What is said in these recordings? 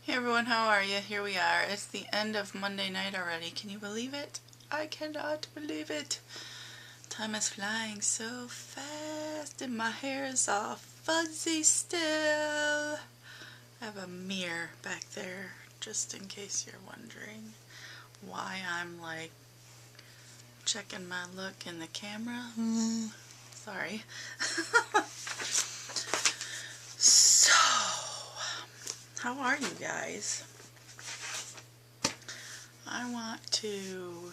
Hey everyone, how are you? Here we are. It's the end of Monday night already. Can you believe it? I cannot believe it. Time is flying so fast and my hair is all fuzzy still. I have a mirror back there just in case you're wondering why I'm like checking my look in the camera. Sorry. So, how are you guys? I want to,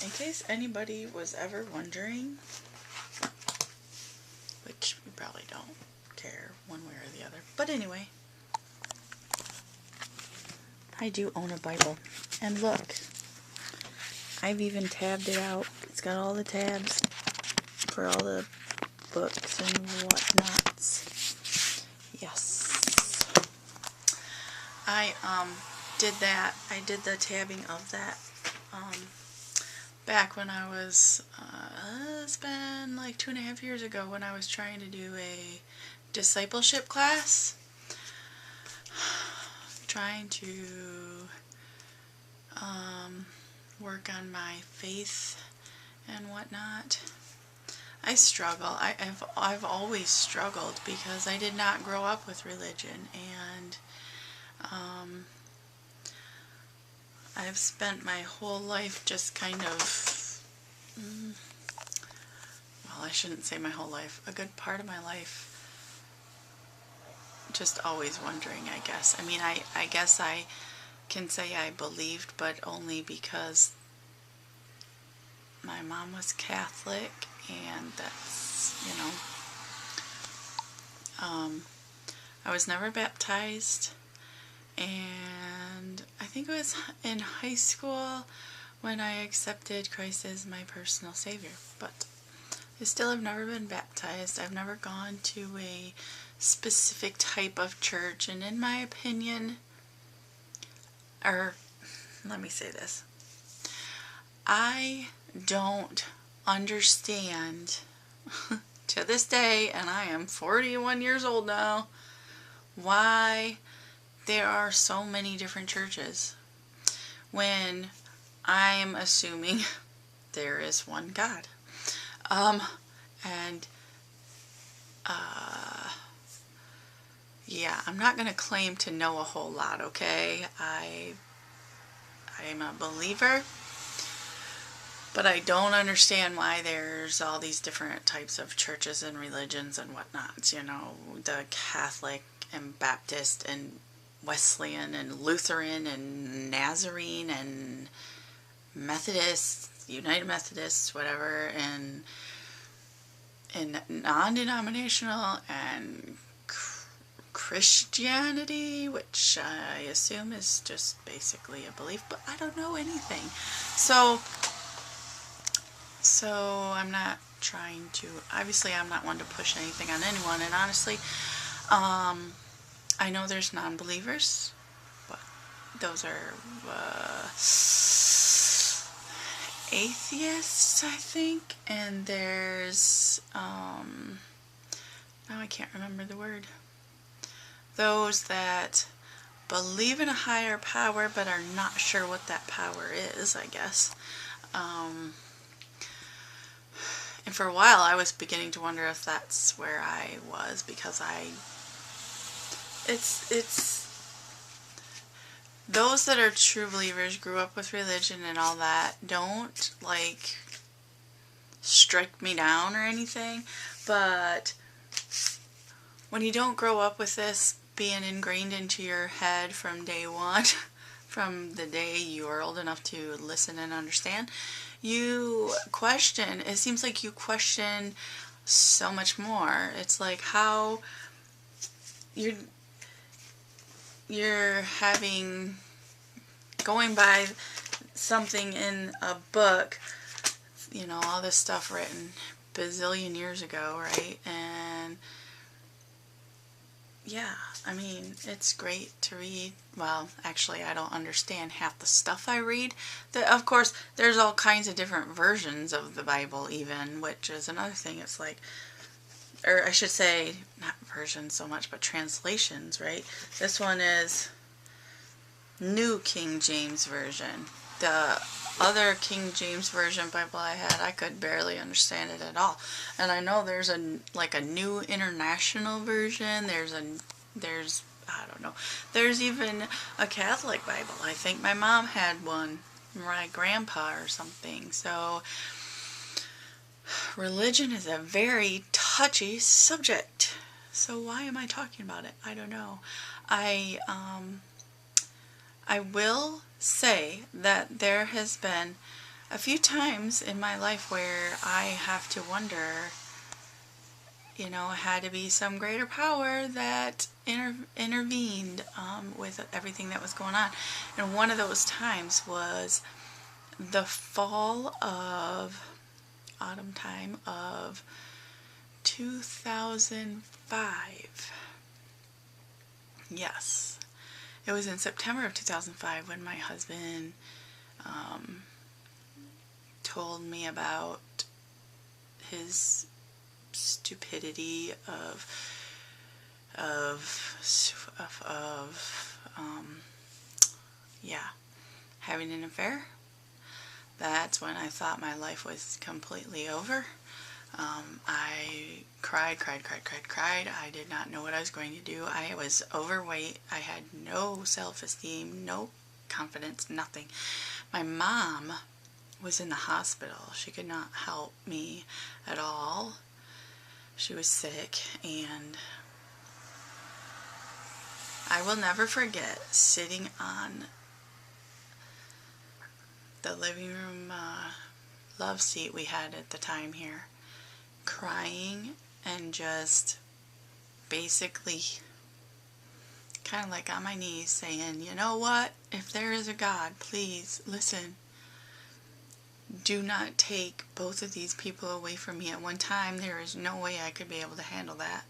in case anybody was ever wondering, which you probably don't care one way or the other, but anyway, I do own a Bible, and look, I've even tabbed it out. It's got all the tabs for all the books and whatnots. Yes. I did that. I did the tabbing of that back when I was, it's been like 2.5 years ago when I was trying to do a discipleship class. Trying to work on my faith and whatnot. I struggle. I've always struggled because I did not grow up with religion, and I've spent my whole life just kind of, well, I shouldn't say my whole life, a good part of my life just always wondering, I guess. I mean, I guess I can say I believed, but only because my mom was Catholic, and that's, I was never baptized, and I think it was in high school when I accepted Christ as my personal Savior, but I still have never been baptized. I've never gone to a specific type of church, and in my opinion, or let me say this, I don't understand to this day, and I am 41 years old now, why there are so many different churches when I'm assuming there is one God. Yeah, I'm not going to claim to know a whole lot, okay? I'm a believer, but I don't understand why there's all these different types of churches and religions and whatnots, the Catholic and Baptist and Wesleyan and Lutheran and Nazarene and Methodist, United Methodists, whatever, and non-denominational and Christianity, which I assume is just basically a belief, but I don't know anything. So I'm not trying to, obviously I'm not one to push anything on anyone, and honestly, I know there's non-believers, but those are atheists, I think, and there's, now I can't remember the word, those that believe in a higher power but are not sure what that power is, I guess. And for a while I was beginning to wonder if that's where I was, because it's those that are true believers, grew up with religion and all that, don't like strike me down or anything, but when you don't grow up with this being ingrained into your head from day one, from the day you are old enough to listen and understand, you question, it seems like you question so much more. It's like how you're having, going by something in a book, all this stuff written bazillion years ago, right? And yeah, I mean, it's great to read. Well, actually, I don't understand half the stuff I read. Of course, there's all kinds of different versions of the Bible even, which is another thing. It's like, or I should say, not versions so much, but translations, right? This one is New King James Version. The other King James Version Bible I had, I could barely understand it at all. And I know there's a New International Version. There's I don't know. There's even a Catholic Bible. I think my mom had one, my grandpa or something. So religion is a very touchy subject. So why am I talking about it? I don't know. I will say that there has been a few times in my life where I have to wonder, it had to be some greater power that intervened with everything that was going on. And one of those times was the autumn time of 2005. Yes. It was in September of 2005 when my husband told me about his stupidity of having an affair. That's when I thought my life was completely over. I cried. I did not know what I was going to do. I was overweight. I had no self-esteem, no confidence, nothing. My mom was in the hospital. She could not help me at all. She was sick, and I will never forget sitting on the living room love seat we had at the time here, crying and just basically kind of like on my knees saying, you know what, if there is a God, please listen. Do not take both of these people away from me at one time. There is no way I could be able to handle that.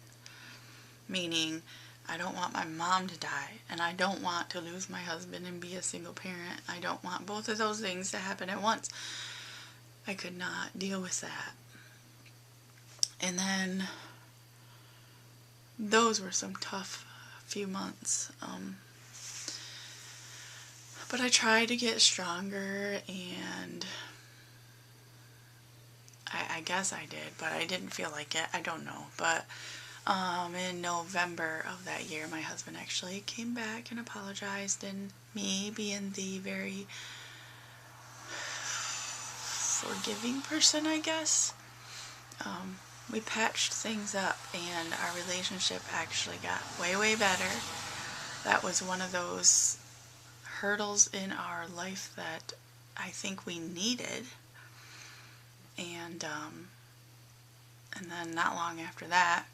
Meaning, I don't want my mom to die, and I don't want to lose my husband and be a single parent. I don't want both of those things to happen at once. I could not deal with that. And then those were some tough few months. But I tried to get stronger, and I guess I did, but I didn't feel like it. I don't know. But in November of that year, my husband actually came back and apologized, and me being the very forgiving person, I guess, we patched things up, and our relationship actually got way better. That was one of those hurdles in our life that I think we needed. And then not long after that,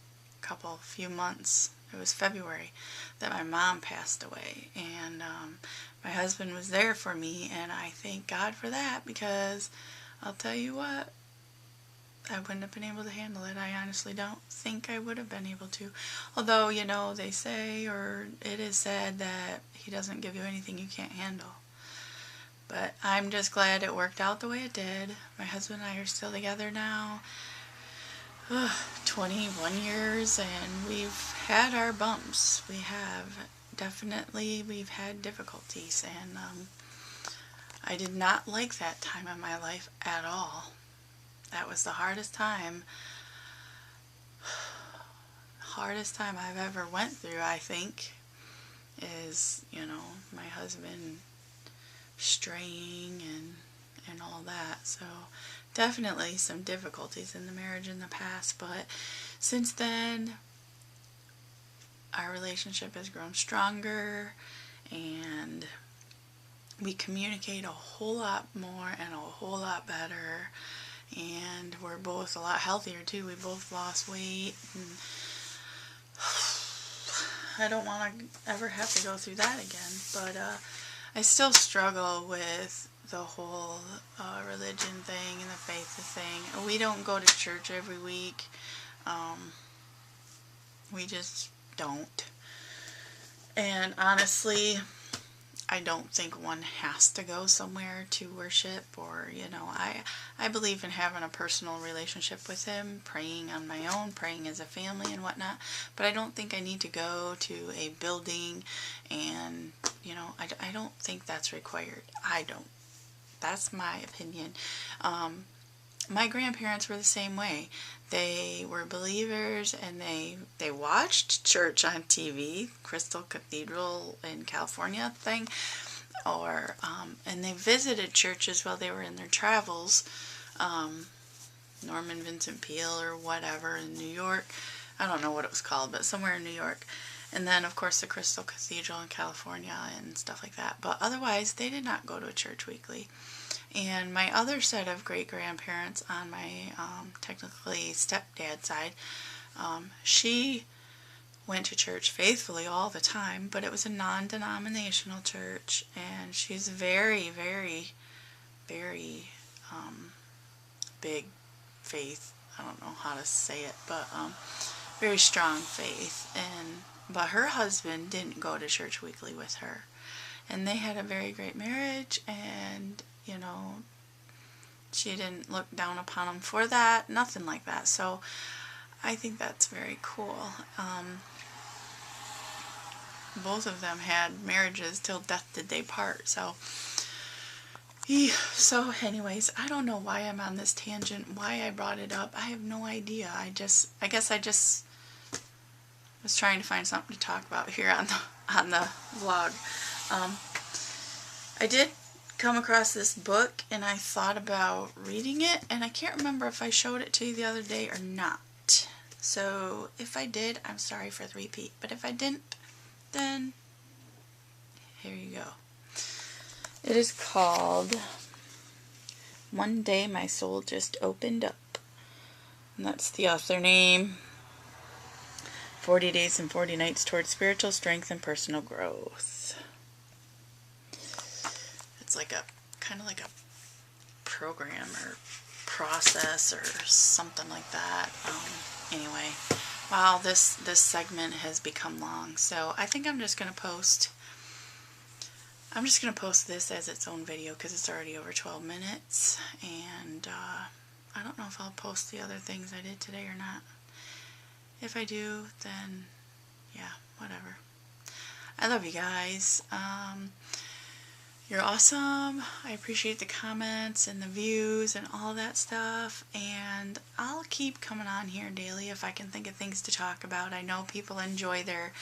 few months, it was February, that my mom passed away. And my husband was there for me, and I thank God for that, because I'll tell you what, I wouldn't have been able to handle it. I honestly don't think I would have been able to. Although, they say, or it is said, that he doesn't give you anything you can't handle. But I'm just glad it worked out the way it did. My husband and I are still together now. 21 years, and we've had our bumps. We have. Definitely, we've had difficulties, and I did not like that time in my life at all. That was the hardest time I've ever went through, I think, is, my husband straying and all that. So definitely some difficulties in the marriage in the past, but since then our relationship has grown stronger, and we communicate a whole lot more and a whole lot better, and we're both a lot healthier too. We both lost weight, and I don't want to ever have to go through that again, but I still struggle with the whole religion thing and the faith thing. We don't go to church every week. We just don't. And honestly, I don't think one has to go somewhere to worship, or, you know, I believe in having a personal relationship with him, praying on my own, praying as a family and whatnot, but I don't think I need to go to a building and, you know, I don't think that's required. I don't. That's my opinion. My grandparents were the same way. They were believers, and they watched church on TV, Crystal Cathedral in California thing, or and they visited churches while they were in their travels, Norman Vincent Peale or whatever in New York. I don't know what it was called, but somewhere in New York. And then, of course, the Crystal Cathedral in California and stuff like that. But otherwise, they did not go to a church weekly. And my other set of great-grandparents on my technically stepdad's side, she went to church faithfully all the time, but it was a non-denominational church, and she's very, very, very big faith. I don't know how to say it, but very strong faith. But her husband didn't go to church weekly with her, and they had a very great marriage, and you know, she didn't look down upon him for that, nothing like that. So I think that's very cool. Both of them had marriages till death did they part. So anyways, I don't know why I'm on this tangent, why I brought it up. I have no idea. I guess I just was trying to find something to talk about here on the vlog. I did come across this book, and I thought about reading it, and I can't remember if I showed it to you the other day or not. So if I did, I'm sorry for the repeat, but if I didn't, then here you go. It is called One Day My Soul Just Opened Up, and that's the author name. 40 Days and 40 Nights Towards Spiritual Strength and Personal Growth. It's like kind of like a program or process or something like that. Anyway, wow, this segment has become long, so I think I'm just gonna post this as its own video because it's already over 12 minutes, and I don't know if I'll post the other things I did today or not. If I do, then yeah, whatever. I love you guys. You're awesome. I appreciate the comments and the views and all that stuff, and I'll keep coming on here daily if I can think of things to talk about. I know people enjoy their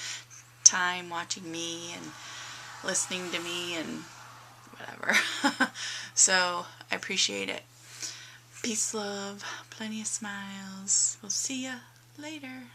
time watching me and listening to me and whatever. So I appreciate it. Peace, love, plenty of smiles. We'll see ya later.